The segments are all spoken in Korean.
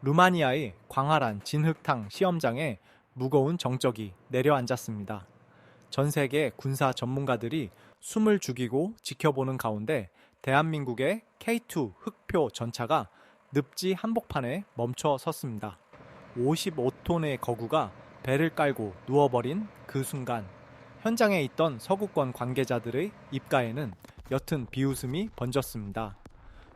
루마니아의 광활한 진흙탕 시험장에 무거운 정적이 내려앉았습니다. 전 세계 군사 전문가들이 숨을 죽이고 지켜보는 가운데 대한민국의 K2 흑표 전차가 늪지 한복판에 멈춰 섰습니다. 55톤의 거구가 배를 깔고 누워버린 그 순간 현장에 있던 서구권 관계자들의 입가에는 옅은 비웃음이 번졌습니다.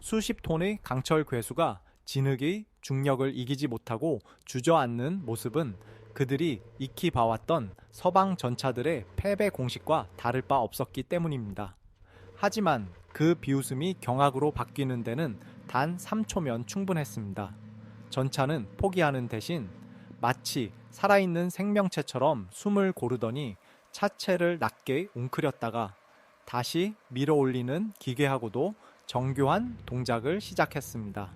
수십 톤의 강철 괴수가 진흙의 중력을 이기지 못하고 주저앉는 모습은 그들이 익히 봐왔던 서방 전차들의 패배 공식과 다를 바 없었기 때문입니다. 하지만 그 비웃음이 경악으로 바뀌는 데는 단 3초면 충분했습니다. 전차는 포기하는 대신 마치 살아있는 생명체처럼 숨을 고르더니 차체를 낮게 웅크렸다가 다시 밀어 올리는 기괴하고도 정교한 동작을 시작했습니다.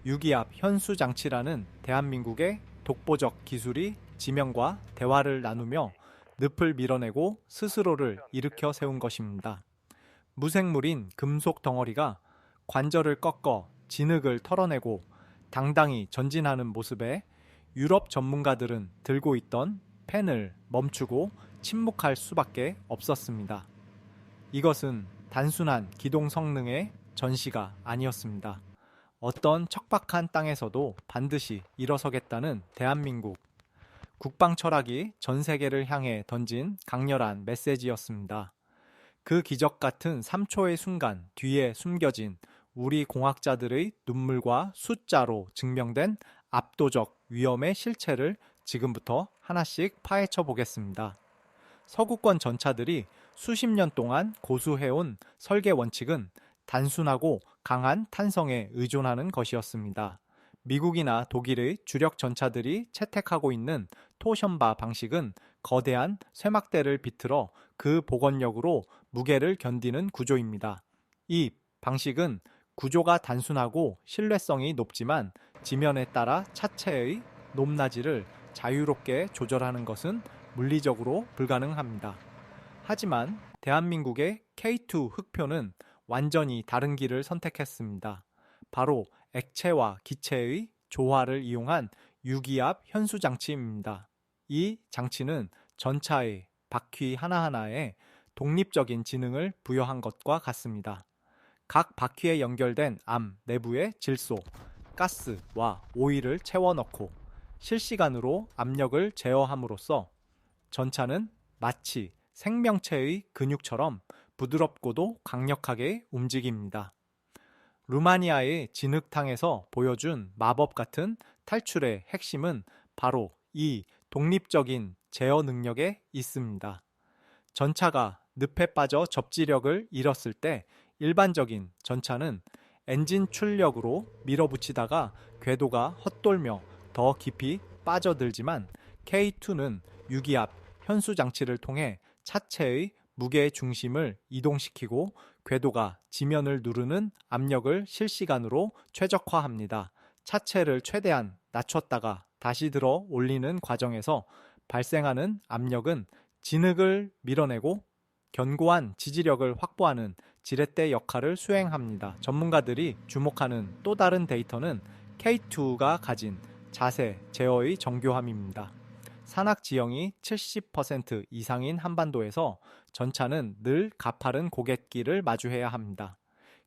유기압 현수장치라는 대한민국의 독보적 기술이 지명과 대화를 나누며 늪을 밀어내고 스스로를 일으켜 세운 것입니다. 무생물인 금속 덩어리가 관절을 꺾어 진흙을 털어내고 당당히 전진하는 모습에 유럽 전문가들은 들고 있던 펜을 멈추고 침묵할 수밖에 없었습니다. 이것은 단순한 기동 성능의 전시가 아니었습니다. 어떤 척박한 땅에서도 반드시 일어서겠다는 대한민국. 국방 철학이 전 세계를 향해 던진 강렬한 메시지였습니다. 그 기적 같은 3초의 순간 뒤에 숨겨진 우리 공학자들의 눈물과 숫자로 증명된 압도적 위험의 실체를 지금부터 하나씩 파헤쳐 보겠습니다. 서구권 전차들이 수십 년 동안 고수해온 설계 원칙은 단순하고 강한 탄성에 의존하는 것이었습니다. 미국이나 독일의 주력 전차들이 채택하고 있는 토션바 방식은 거대한 쇠막대를 비틀어 그 복원력으로 무게를 견디는 구조입니다. 이 방식은 구조가 단순하고 신뢰성이 높지만 지면에 따라 차체의 높낮이를 자유롭게 조절하는 것은 물리적으로 불가능합니다. 하지만 대한민국의 K2 흑표는 완전히 다른 길을 선택했습니다. 바로 액체와 기체의 조화를 이용한 유기압 현수 장치입니다. 이 장치는 전차의 바퀴 하나하나에 독립적인 지능을 부여한 것과 같습니다. 각 바퀴에 연결된 암 내부에 질소, 가스와 오일을 채워 넣고 실시간으로 압력을 제어함으로써 전차는 마치 생명체의 근육처럼 부드럽고도 강력하게 움직입니다. 루마니아의 진흙탕에서 보여준 마법 같은 탈출의 핵심은 바로 이 독립적인 제어 능력에 있습니다. 전차가 늪에 빠져 접지력을 잃었을 때 일반적인 전차는 엔진 출력으로 밀어붙이다가 궤도가 헛돌며 더 깊이 빠져들지만 K2는 유기압 현수 장치를 통해 차체의 무게 중심을 이동시키고 궤도가 지면을 누르는 압력을 실시간으로 최적화합니다. 차체를 최대한 낮췄다가 다시 들어 올리는 과정에서 발생하는 압력은 진흙을 밀어내고 견고한 지지력을 확보하는 지렛대 역할을 수행합니다. 전문가들이 주목하는 또 다른 데이터는 K2가 가진 자세 제어의 정교함입니다. 산악 지형이 70% 이상인 한반도에서 전차는 늘 가파른 고갯길을 마주해야 합니다.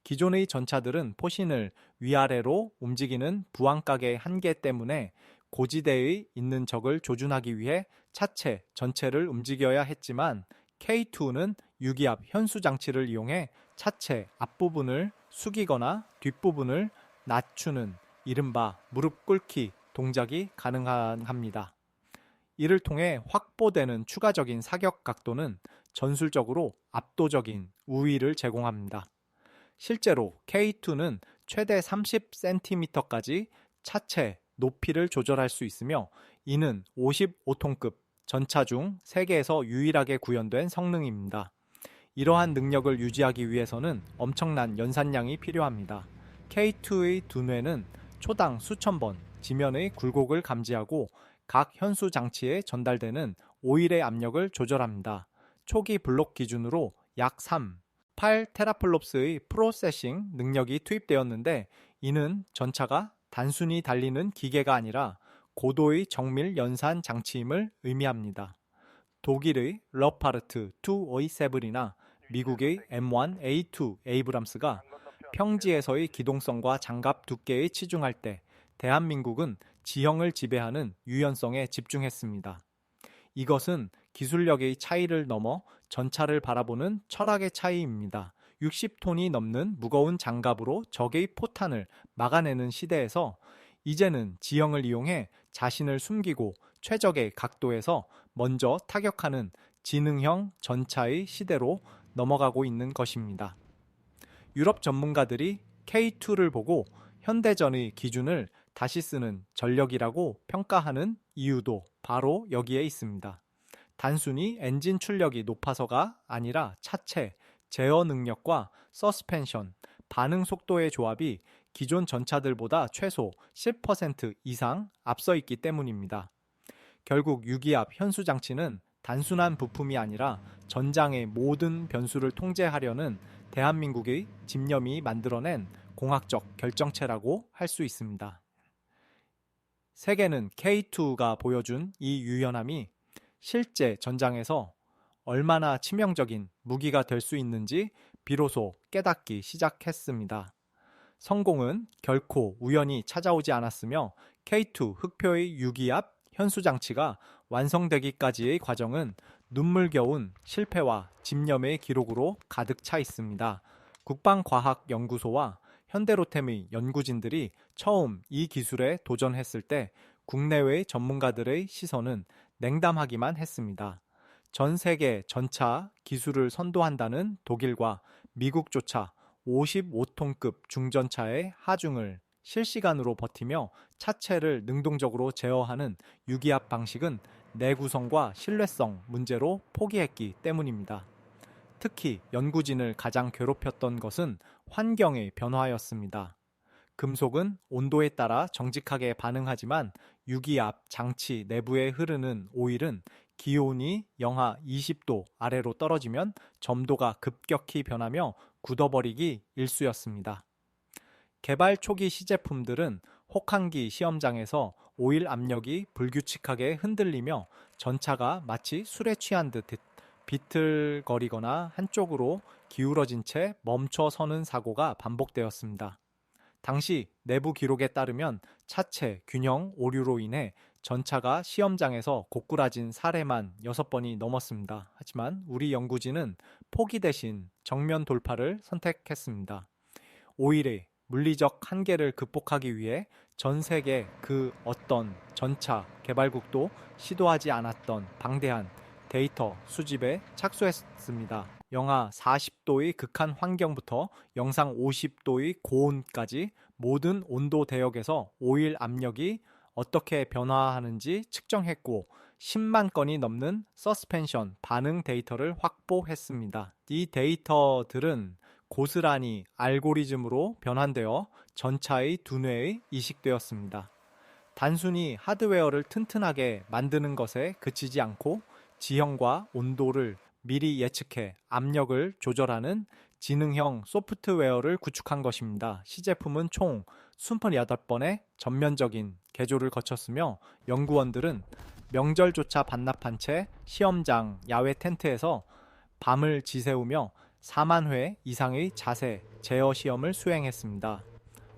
기존의 전차들은 포신을 위아래로 움직이는 부항각의 한계 때문에 고지대에 있는 적을 조준하기 위해 차체 전체를 움직여야 했지만 K2는 유기압 현수 장치를 이용해 차체 앞부분을 숙이거나 뒷부분을 낮추는 이른바 무릎 꿇기 동작이 가능합니다. 이를 통해 확보되는 추가적인 사격 각도는 전술적으로 압도적인 우위를 제공합니다. 실제로 K2는 최대 30cm까지 차체 높이를 조절할 수 있으며 이는 55톤급 전차 중 세계에서 유일하게 구현된 성능입니다. 이러한 능력을 유지하기 위해서는 엄청난 연산량이 필요합니다. K2의 두뇌는 초당 수천 번 지면의 굴곡을 감지하고 각 현수 장치에 전달되는 오일의 압력을 조절합니다. 초기 블록 기준으로 약 8 테라플롭스의 프로세싱 능력이 투입되었는데 이는 전차가 단순히 달리는 기계가 아니라 고도의 정밀 연산 장치임을 의미합니다. 독일의 러파르트 257이나 미국의 M1A2 에이브람스가 평지에서의 기동성과 장갑 두께에 치중할 때 대한민국은 지형을 지배하는 유연성에 집중했습니다. 이것은 기술력의 차이를 넘어 전차를 바라보는 철학의 차이입니다. 60톤이 넘는 무거운 장갑으로 적의 포탄을 막아내는 시대에서 이제는 지형을 이용해 자신을 숨기고 최적의 각도에서 먼저 타격하는 지능형 전차의 시대로 넘어가고 있는 것입니다. 유럽 전문가들이 K2를 보고 현대전의 기준을 다시 쓰는 전력이라고 평가하는 이유도 바로 여기에 있습니다. 단순히 엔진 출력이 높아서가 아니라 차체, 제어 능력과 서스펜션, 반응 속도의 조합이 기존 전차들보다 최소 10% 이상 앞서 있기 때문입니다. 결국 유기압 현수 장치는 단순한 부품이 아니라 전장의 모든 변수를 통제하려는 대한민국의 집념이 만들어낸 공학적 결정체라고 할 수 있습니다. 세계는 K2가 보여준 이 유연함이 실제 전장에서 얼마나 치명적인 무기가 될 수 있는지 비로소 깨닫기 시작했습니다. 성공은 결코 우연히 찾아오지 않았으며 K2 흑표의 유기압 현수 장치가 완성되기까지의 과정은 눈물겨운 실패와 집념의 기록으로 가득 차 있습니다. 국방과학연구소와 현대로템의 연구진들이 처음 이 기술에 도전했을 때 국내외 전문가들의 시선은 냉담하기만 했습니다. 전 세계 전차 기술을 선도한다는 독일과 미국조차 55톤급 중전차의 하중을 실시간으로 버티며 차체를 능동적으로 제어하는 유기압 방식은 내구성과 신뢰성 문제로 포기했기 때문입니다. 특히 연구진을 가장 괴롭혔던 것은 환경의 변화였습니다. 금속은 온도에 따라 정직하게 반응하지만 유기압 장치 내부에 흐르는 오일은 기온이 영하 20도 아래로 떨어지면 점도가 급격히 변하며 굳어버리기 일쑤였습니다. 개발 초기 시제품들은 혹한기 시험장에서 오일 압력이 불규칙하게 흔들리며 전차가 마치 술에 취한 듯 비틀거리거나 한쪽으로 기울어진 채 멈춰서는 사고가 반복되었습니다. 당시 내부 기록에 따르면 차체 균형 오류로 인해 전차가 시험장에서 고꾸라진 사례만 6번이 넘었습니다. 하지만 우리 연구진은 포기 대신 정면 돌파를 선택했습니다. 오일의 물리적 한계를 극복하기 위해 전 세계 그 어떤 전차 개발국도 시도하지 않았던 방대한 데이터 수집에 착수했습니다. 영하 40도의 극한 환경부터 영상 50도의 고온까지 모든 온도 대역에서 오일 압력이 어떻게 변화하는지 측정했고 10만 건이 넘는 서스펜션 반응 데이터를 확보했습니다. 이 데이터들은 고스란히 알고리즘으로 변환되어 전차의 두뇌에 이식되었습니다. 단순히 하드웨어를 튼튼하게 만드는 것에 그치지 않고 지형과 온도를 미리 예측해 압력을 조절하는 지능형 소프트웨어를 구축한 것입니다. 시제품은 총 28번의 전면적인 개조를 거쳤으며 연구원들은 명절조차 반납한 채 시험장 야외 텐트에서 밤을 지새우며 4만 회 이상의 자세 제어 시험을 수행했습니다.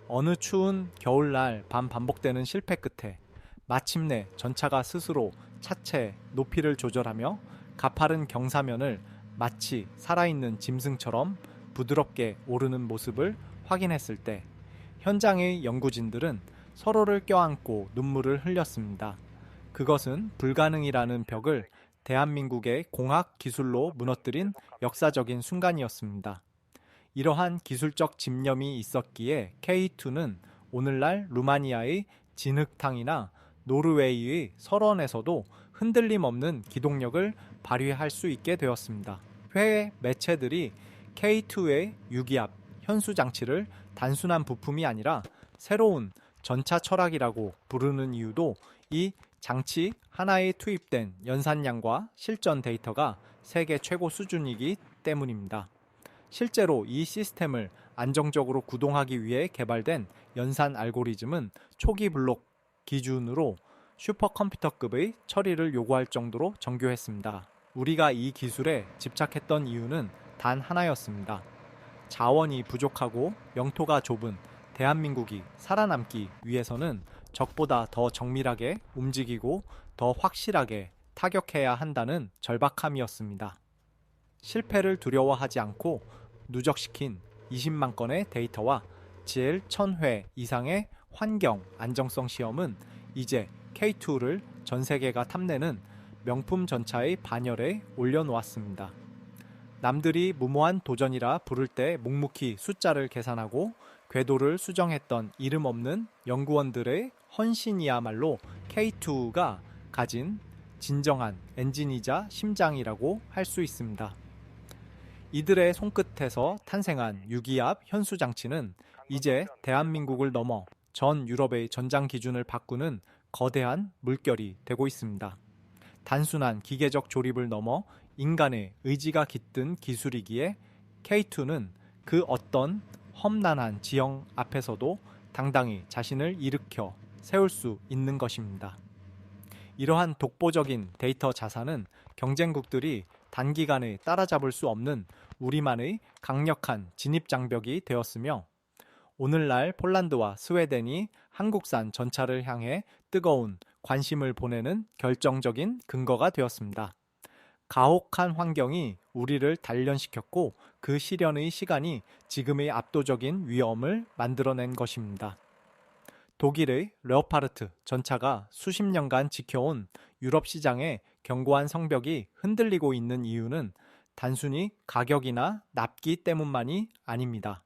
어느 추운 겨울날 밤 반복되는 실패 끝에 마침내 전차가 스스로 차체 높이를 조절하며 가파른 경사면을 마치 살아있는 짐승처럼 부드럽게 오르는 모습을 확인했을 때 현장의 연구진들은 서로를 껴안고 눈물을 흘렸습니다. 그것은 불가능이라는 벽을 대한민국의 공학 기술로 무너뜨린 역사적인 순간이었습니다. 이러한 기술적 집념이 있었기에 K2는 오늘날 루마니아의 진흙탕이나 노르웨이의 설원에서도 흔들림 없는 기동력을 발휘할 수 있게 되었습니다. 해외 매체들이 K2의 유기압 현수 장치를 단순한 부품이 아니라 새로운 전차 철학이라고 부르는 이유도 이 장치 하나에 투입된 연산량과 실전 데이터가 세계 최고 수준이기 때문입니다. 실제로 이 시스템을 안정적으로 구동하기 위해 개발된 연산 알고리즘은 초기 블록 기준으로 슈퍼컴퓨터급의 처리를 요구할 정도로 정교했습니다. 우리가 이 기술에 집착했던 이유는 단 하나였습니다. 자원이 부족하고 영토가 좁은 대한민국이 살아남기 위해서는 적보다 더 정밀하게 움직이고 더 확실하게 타격해야 한다는 절박함이었습니다. 실패를 두려워하지 않고 누적시킨 20만 건의 데이터와 GL 1000회 이상의 환경 안정성 시험은 이제 K2를 전 세계가 탐내는 명품 전차의 반열에 올려놓았습니다. 남들이 무모한 도전이라 부를 때 묵묵히 숫자를 계산하고 궤도를 수정했던 이름 없는 연구원들의 헌신이야말로 K2가 가진 진정한 엔진이자 심장이라고 할 수 있습니다. 이들의 손끝에서 탄생한 유기압 현수 장치는 이제 대한민국을 넘어 전 유럽의 전장 기준을 바꾸는 거대한 물결이 되고 있습니다. 단순한 기계적 조립을 넘어 인간의 의지가 깃든 기술이기에 K2는 그 어떤 험난한 지형 앞에서도 당당히 자신을 일으켜 세울 수 있는 것입니다. 이러한 독보적인 데이터 자산은 경쟁국들이 단기간에 따라잡을 수 없는 우리만의 강력한 진입장벽이 되었으며 오늘날 폴란드와 스웨덴이 한국산 전차를 향해 뜨거운 관심을 보내는 결정적인 근거가 되었습니다. 가혹한 환경이 우리를 단련시켰고 그 실현의 시간이 지금의 압도적인 위험을 만들어낸 것입니다. 독일의 레오파르트 전차가 수십 년간 지켜온 유럽 시장의 견고한 성벽이 흔들리고 있는 이유는 단순히 가격이나 납기 때문만이 아닙니다.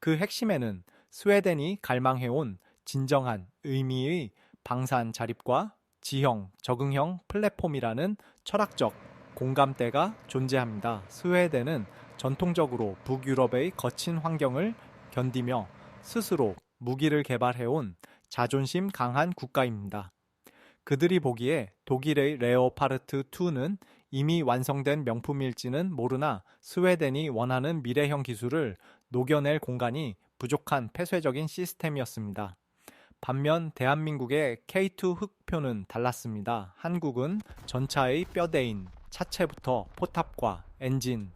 그 핵심에는 스웨덴이 갈망해온 진정한 의미의 방산 자립과 지형, 적응형 플랫폼이라는 철학적 공감대가 존재합니다. 스웨덴은 전통적으로 북유럽의 거친 환경을 견디며 스스로 무기를 개발해온 자존심 강한 국가입니다. 그들이 보기에 독일의 레오파르트 2는 이미 완성된 명품일지는 모르나 스웨덴이 원하는 미래형 기술을 녹여낼 공간이 부족한 폐쇄적인 시스템이었습니다. 반면 대한민국의 K2 흑표는 달랐습니다. 한국은 전차의 뼈대인 차체부터 포탑과 엔진,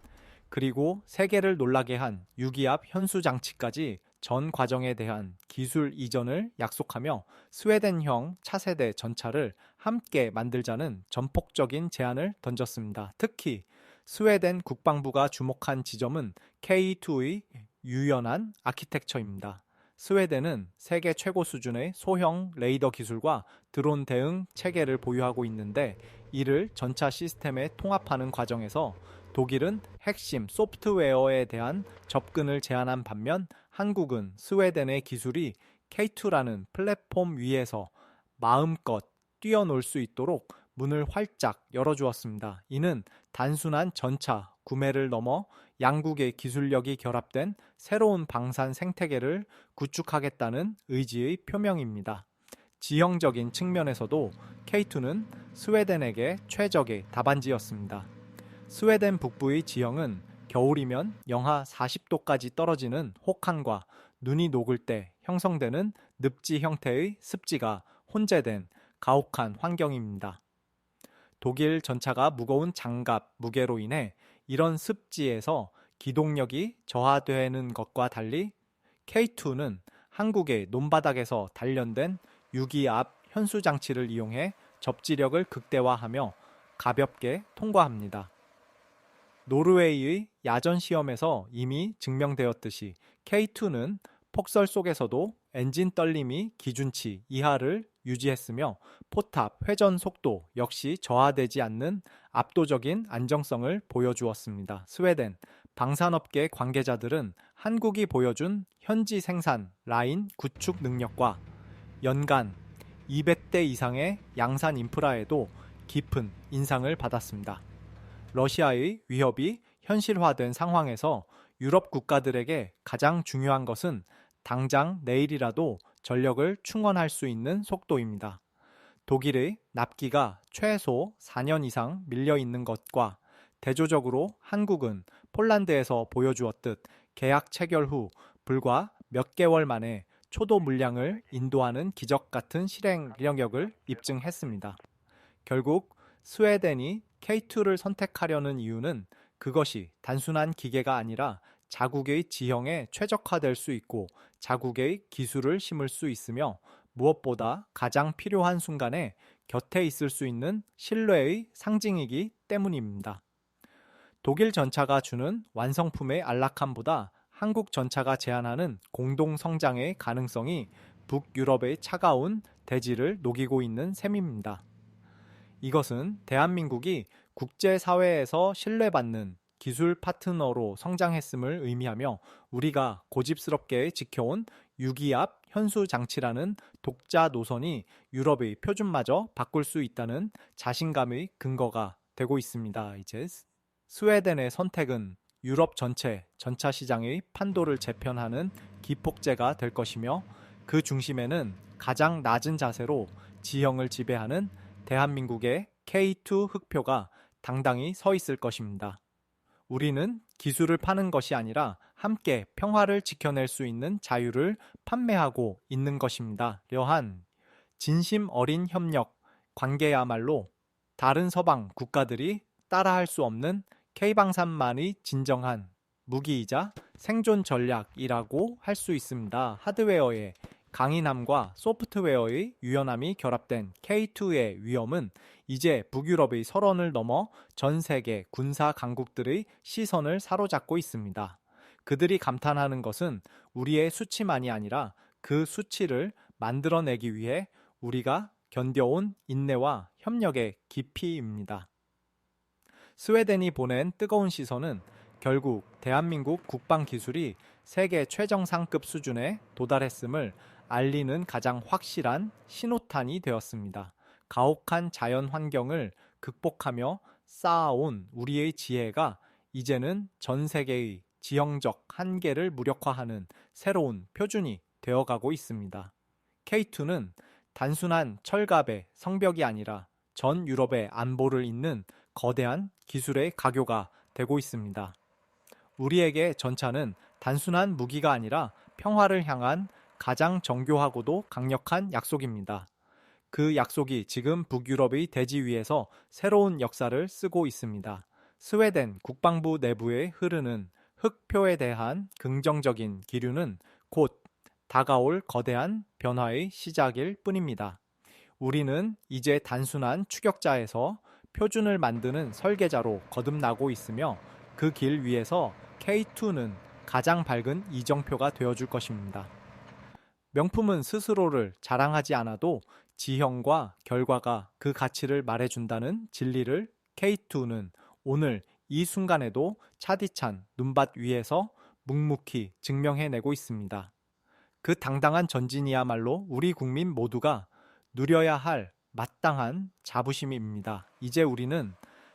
그리고 세계를 놀라게 한 유기압 현수 장치까지 전 과정에 대한 기술 이전을 약속하며 스웨덴형 차세대 전차를 함께 만들자는 전폭적인 제안을 던졌습니다. 특히 스웨덴 국방부가 주목한 지점은 K2의 유연한 아키텍처입니다. 스웨덴은 세계 최고 수준의 소형 레이더 기술과 드론 대응 체계를 보유하고 있는데 이를 전차 시스템에 통합하는 과정에서 독일은 핵심 소프트웨어에 대한 접근을 제한한 반면 한국은 스웨덴의 기술이 K2라는 플랫폼 위에서 마음껏 뛰어놀 수 있도록 문을 활짝 열어주었습니다. 이는 단순한 전차 구매를 넘어 양국의 기술력이 결합된 새로운 방산 생태계를 구축하겠다는 의지의 표명입니다. 지형적인 측면에서도 K2는 스웨덴에게 최적의 답안지였습니다. 스웨덴 북부의 지형은 겨울이면 영하 40도까지 떨어지는 혹한과 눈이 녹을 때 형성되는 늪지 형태의 습지가 혼재된 가혹한 환경입니다. 독일 전차가 무거운 장갑 무게로 인해 이런 습지에서 기동력이 저하되는 것과 달리 K2는 한국의 논바닥에서 단련된 유기압 현수 장치를 이용해 접지력을 극대화하며 가볍게 통과합니다. 노르웨이의 야전 시험에서 이미 증명되었듯이 K2는 폭설 속에서도 엔진 떨림이 기준치 이하를 유지했으며 포탑 회전 속도 역시 저하되지 않는 압도적인 안정성을 보여주었습니다. 스웨덴 방산업계 관계자들은 한국이 보여준 현지 생산 라인 구축 능력과 연간 200대 이상의 양산 인프라에도 깊은 인상을 받았습니다. 러시아의 위협이 현실화된 상황에서 유럽 국가들에게 가장 중요한 것은 당장 내일이라도 전력을 충원할 수 있는 속도입니다. 독일의 납기가 최소 4년 이상 밀려 있는 것과 대조적으로 한국은 폴란드에서 보여주었듯 계약 체결 후 불과 몇 개월 만에 초도 물량을 인도하는 기적 같은 실행 영역을 입증했습니다. 결국 스웨덴이 K2를 선택하려는 이유는 그것이 단순한 기계가 아니라 자국의 지형에 최적화될 수 있고 자국의 기술을 심을 수 있으며 무엇보다 가장 필요한 순간에 곁에 있을 수 있는 신뢰의 상징이기 때문입니다. 독일 전차가 주는 완성품의 안락함보다 한국 전차가 제안하는 공동 성장의 가능성이 북유럽의 차가운 대지를 녹이고 있는 셈입니다. 이것은 대한민국이 국제사회에서 신뢰받는 기술 파트너로 성장했음을 의미하며 우리가 고집스럽게 지켜온 유기압 현수 장치라는 독자 노선이 유럽의 표준마저 바꿀 수 있다는 자신감의 근거가 되고 있습니다. 이제 스웨덴의 선택은 유럽 전체 전차 시장의 판도를 재편하는 기폭제가 될 것이며 그 중심에는 가장 낮은 자세로 지형을 지배하는 대한민국의 K2 흑표가 당당히 서 있을 것입니다. 우리는 기술을 파는 것이 아니라 함께 평화를 지켜낼 수 있는 자유를 판매하고 있는 것입니다. 이러한 진심 어린 협력 관계야말로 다른 서방 국가들이 따라할 수 없는 K방산만이 진정한 무기이자 생존 전략이라고 할 수 있습니다. 하드웨어의 강인함과 소프트웨어의 유연함이 결합된 K2의 위험은 이제 북유럽의 설원을 넘어 전 세계 군사 강국들의 시선을 사로잡고 있습니다. 그들이 감탄하는 것은 우리의 수치만이 아니라 그 수치를 만들어내기 위해 우리가 견뎌온 인내와 협력의 깊이입니다. 스웨덴이 보낸 뜨거운 시선은 결국 대한민국 국방 기술이 세계 최정상급 수준에 도달했음을 알리는 가장 확실한 신호탄이 되었습니다. 가혹한 자연 환경을 극복하며 쌓아온 우리의 지혜가 이제는 전 세계의 지형적 한계를 무력화하는 새로운 표준이 되어가고 있습니다. K2는 단순한 철갑의 성벽이 아니라 전 유럽의 안보를 잇는 거대한 기술의 가교가 되고 있습니다. 우리에게 전차는 단순한 무기가 아니라 평화를 향한 가장 정교하고도 강력한 약속입니다. 그 약속이 지금 북유럽의 대지 위에서 새로운 역사를 쓰고 있습니다. 스웨덴 국방부 내부에 흐르는 흑표에 대한 긍정적인 기류는 곧 다가올 거대한 변화의 시작일 뿐입니다. 우리는 이제 단순한 추격자에서 표준을 만드는 설계자로 거듭나고 있으며 그 길 위에서 K2는 가장 밝은 이정표가 되어줄 것입니다. 명품은 스스로를 자랑하지 않아도 지형과 결과가 그 가치를 말해준다는 진리를 K2는 오늘 이 순간에도 차디찬 눈밭 위에서 묵묵히 증명해내고 있습니다. 그 당당한 전진이야말로 우리 국민 모두가 누려야 할 마땅한 자부심입니다. 이제 우리는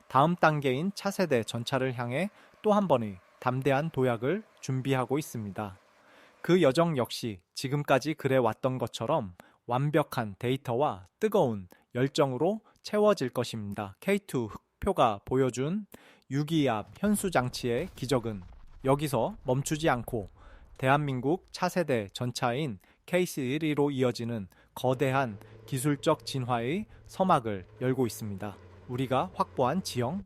다음 단계인 차세대 전차를 향해 또 한 번의 담대한 도약을 준비하고 있습니다. 그 여정 역시 지금까지 그래왔던 것처럼 완벽한 데이터와 뜨거운 열정으로 채워질 것입니다. K2 흑표가 보여준 유기압 현수 장치의 기적은 여기서 멈추지 않고 대한민국 차세대 전차인 K3로 이어지는 거대한 기술적 진화의 서막을 열고 있습니다. 우리가 확보한 지형,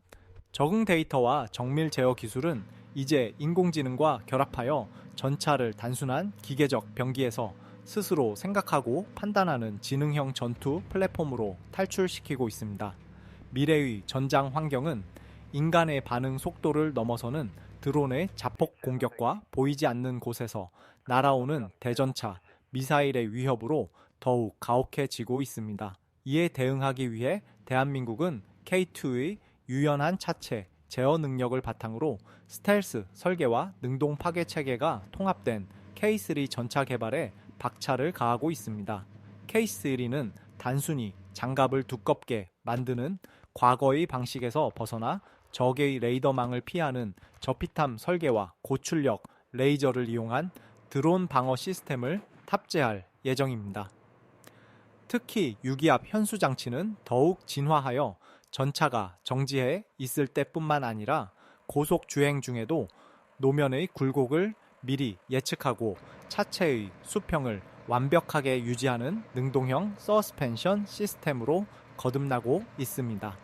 적응 데이터와 정밀 제어 기술은 이제 인공지능과 결합하여 전차를 단순한 기계적 병기에서 스스로 생각하고 판단하는 지능형 전투 플랫폼으로 탈출시키고 있습니다. 미래의 전장 환경은 인간의 반응 속도를 넘어서는 드론의 자폭 공격과 보이지 않는 곳에서 날아오는 대전차, 미사일의 위협으로 더욱 가혹해지고 있습니다. 이에 대응하기 위해 대한민국은 K2의 유연한 차체, 제어 능력을 바탕으로 스텔스 설계와 능동 파괴 체계가 통합된 K3 전차 개발에 박차를 가하고 있습니다. K3는 단순히 장갑을 두껍게 만드는 과거의 방식에서 벗어나 적의 레이더망을 피하는 저피탐 설계와 고출력 레이저를 이용한 드론 방어 시스템을 탑재할 예정입니다. 특히 유기압 현수 장치는 더욱 진화하여 전차가 정지해 있을 때뿐만 아니라 고속 주행 중에도 노면의 굴곡을 미리 예측하고 차체의 수평을 완벽하게 유지하는 능동형 서스펜션 시스템으로 거듭나고 있습니다.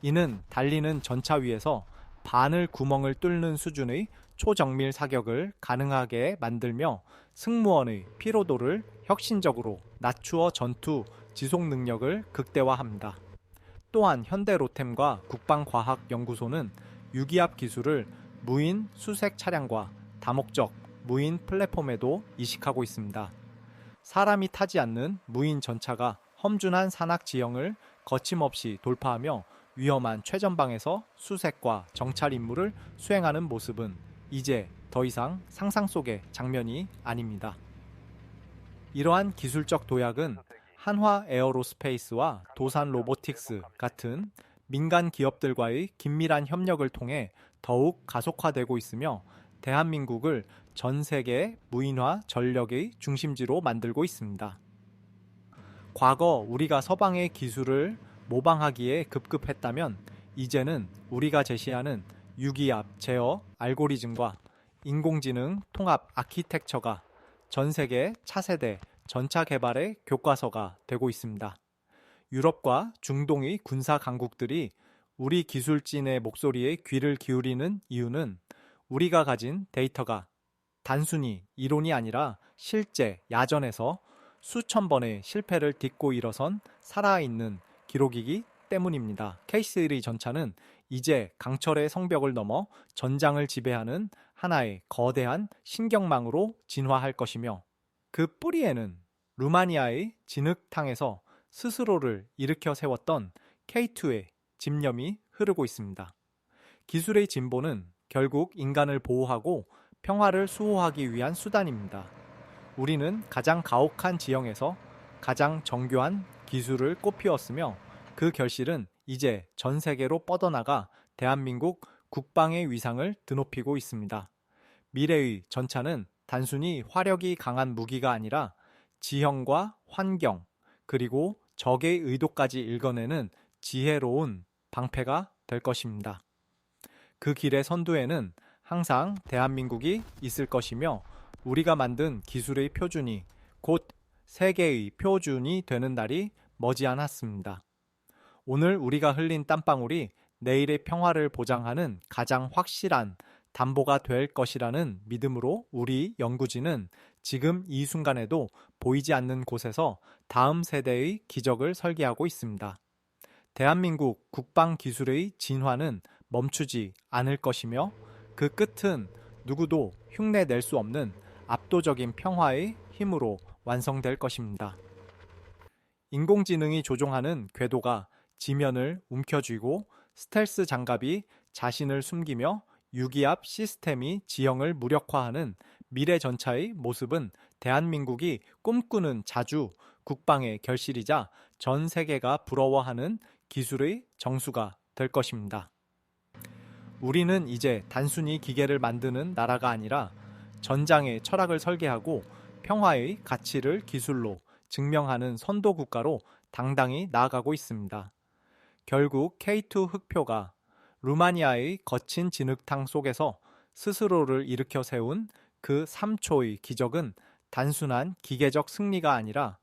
이는 달리는 전차 위에서 바늘 구멍을 뚫는 수준의 초정밀 사격을 가능하게 만들며 승무원의 피로도를 혁신적으로 낮추어 전투 지속 능력을 극대화합니다. 또한 현대로템과 국방과학연구소는 유기압 기술을 무인 수색 차량과 다목적 무인 플랫폼에도 이식하고 있습니다. 사람이 타지 않는 무인 전차가 험준한 산악 지형을 거침없이 돌파하며 위험한 최전방에서 수색과 정찰 임무를 수행하는 모습은 이제 더 이상 상상 속의 장면이 아닙니다. 이러한 기술적 도약은 한화 에어로스페이스와 도산 로보틱스 같은 민간 기업들과의 긴밀한 협력을 통해 더욱 가속화되고 있으며 대한민국을 전 세계 무인화 전력의 중심지로 만들고 있습니다. 과거 우리가 서방의 기술을 모방하기에 급급했다면 이제는 우리가 제시하는 유기압 제어 알고리즘과 인공지능 통합 아키텍처가 전 세계 차세대 전차 개발의 교과서가 되고 있습니다. 유럽과 중동의 군사 강국들이 우리 기술진의 목소리에 귀를 기울이는 이유는 우리가 가진 데이터가 단순히 이론이 아니라 실제 야전에서 수천 번의 실패를 딛고 일어선 살아있는 기록이기 때문입니다. K3 전차는 이제 강철의 성벽을 넘어 전장을 지배하는 하나의 거대한 신경망으로 진화할 것이며 그 뿌리에는 루마니아의 진흙탕에서 스스로를 일으켜 세웠던 K2의 집념이 흐르고 있습니다. 기술의 진보는 결국 인간을 보호하고 평화를 수호하기 위한 수단입니다. 우리는 가장 가혹한 지형에서 가장 정교한 기술을 꽃피웠으며 그 결실은 이제 전 세계로 뻗어나가 대한민국 국방의 위상을 드높이고 있습니다. 미래의 전차는 단순히 화력이 강한 무기가 아니라 지형과 환경, 그리고 적의 의도까지 읽어내는 지혜로운 방패가 될 것입니다. 그 길의 선두에는 항상 대한민국이 있을 것이며 우리가 만든 기술의 표준이 곧 세계의 표준이 되는 날이 머지않았습니다. 오늘 우리가 흘린 땀방울이 내일의 평화를 보장하는 가장 확실한 담보가 될 것이라는 믿음으로 우리 연구진은 지금 이 순간에도 보이지 않는 곳에서 다음 세대의 기적을 설계하고 있습니다. 대한민국 국방기술의 진화는 멈추지 않을 것이며 그 끝은 누구도 흉내낼 수 없는 압도적인 평화의 힘으로 완성될 것입니다. 인공지능이 조종하는 궤도가 지면을 움켜쥐고 스텔스 장갑이 자신을 숨기며 유기압 시스템이 지형을 무력화하는 미래 전차의 모습은 대한민국이 꿈꾸는 자주 국방의 결실이자 전 세계가 부러워하는 기술의 정수가 될 것입니다. 우리는 이제 단순히 기계를 만드는 나라가 아니라 전장의 철학을 설계하고 평화의 가치를 기술로 증명하는 선도 국가로 당당히 나아가고 있습니다. 결국 K2 흑표가 루마니아의 거친 진흙탕 속에서 스스로를 일으켜 세운 그 3초의 기적은 단순한 기계적 승리가 아니라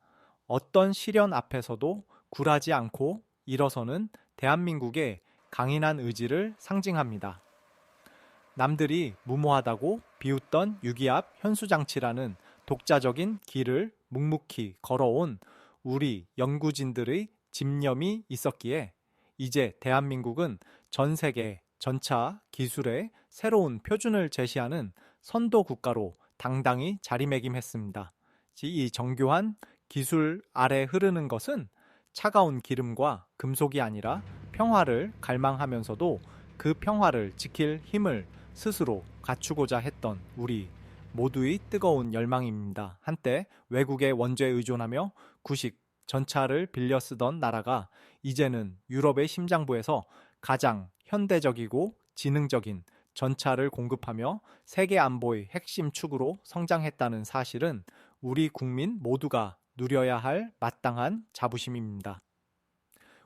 어떤 시련 앞에서도 굴하지 않고 일어서는 대한민국의 강인한 의지를 상징합니다. 남들이 무모하다고 비웃던 유기압 현수장치라는 독자적인 길을 묵묵히 걸어온 우리 연구진들의 집념이 있었기에 이제 대한민국은 전 세계 전차 기술의 새로운 표준을 제시하는 선도 국가로 당당히 자리매김했습니다. 이 정교한 기술 아래 흐르는 것은 차가운 기름과 금속이 아니라 평화를 갈망하면서도 그 평화를 지킬 힘을 스스로 갖추고자 했던 우리 모두의 뜨거운 열망입니다. 한때 외국의 원조에 의존하며 구식 전차를 빌려 쓰던 나라가 이제는 유럽의 심장부에서 가장 현대적이고 지능적인 전차를 공급하며 세계 안보의 핵심 축으로 성장했다는 사실은 우리 국민 모두가 누려야 할 마땅한 자부심입니다.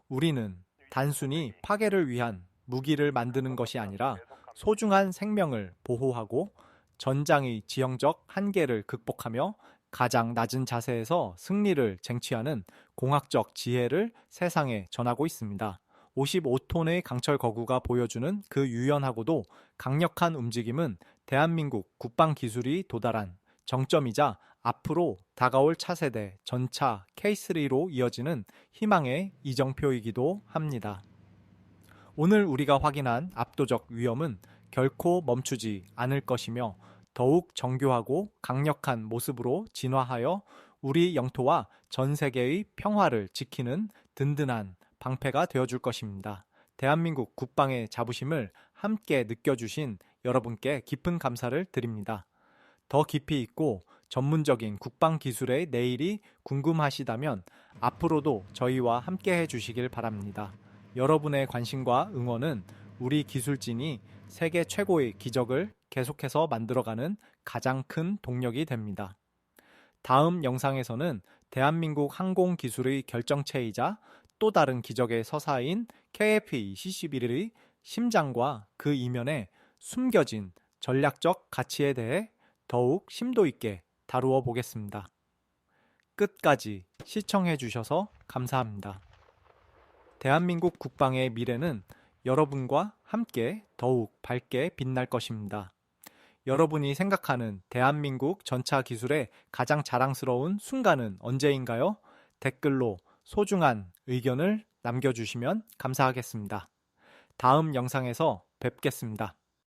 우리는 단순히 파괴를 위한 무기를 만드는 것이 아니라 소중한 생명을 보호하고 전장의 지형적 한계를 극복하며 가장 낮은 자세에서 승리를 쟁취하는 공학적 지혜를 세상에 전하고 있습니다. 55톤의 강철 거구가 보여주는 그 유연하고도 강력한 움직임은 대한민국 국방 기술이 도달한 정점이자 앞으로 다가올 차세대 전차 K3로 이어지는 희망의 이정표이기도 합니다. 오늘 우리가 확인한 압도적 위험은 결코 멈추지 않을 것이며 더욱 정교하고 강력한 모습으로 진화하여 우리 영토와 전 세계의 평화를 지키는 든든한 방패가 되어줄 것입니다. 대한민국 국방의 자부심을 함께 느껴주신 여러분께 깊은 감사를 드립니다. 더 깊이 있고 전문적인 국방 기술의 내일이 궁금하시다면 앞으로도 저희와 함께 해주시길 바랍니다. 여러분의 관심과 응원은 우리 기술진이 세계 최고의 기적을 계속해서 만들어가는 가장 큰 동력이 됩니다. 다음 영상에서는 대한민국 항공 기술의 결정체이자 또 다른 기적의 서사인 KF-21의 심장과 그 이면에 숨겨진 전략적 가치에 대해 더욱 심도 있게 다루어 보겠습니다. 끝까지 시청해 주셔서 감사합니다. 대한민국 국방의 미래는 여러분과 함께 더욱 밝게 빛날 것입니다. 여러분이 생각하는 대한민국 전차 기술의 가장 자랑스러운 순간은 언제인가요? 댓글로 소중한 의견을 남겨주시면 감사하겠습니다. 다음 영상에서 뵙겠습니다.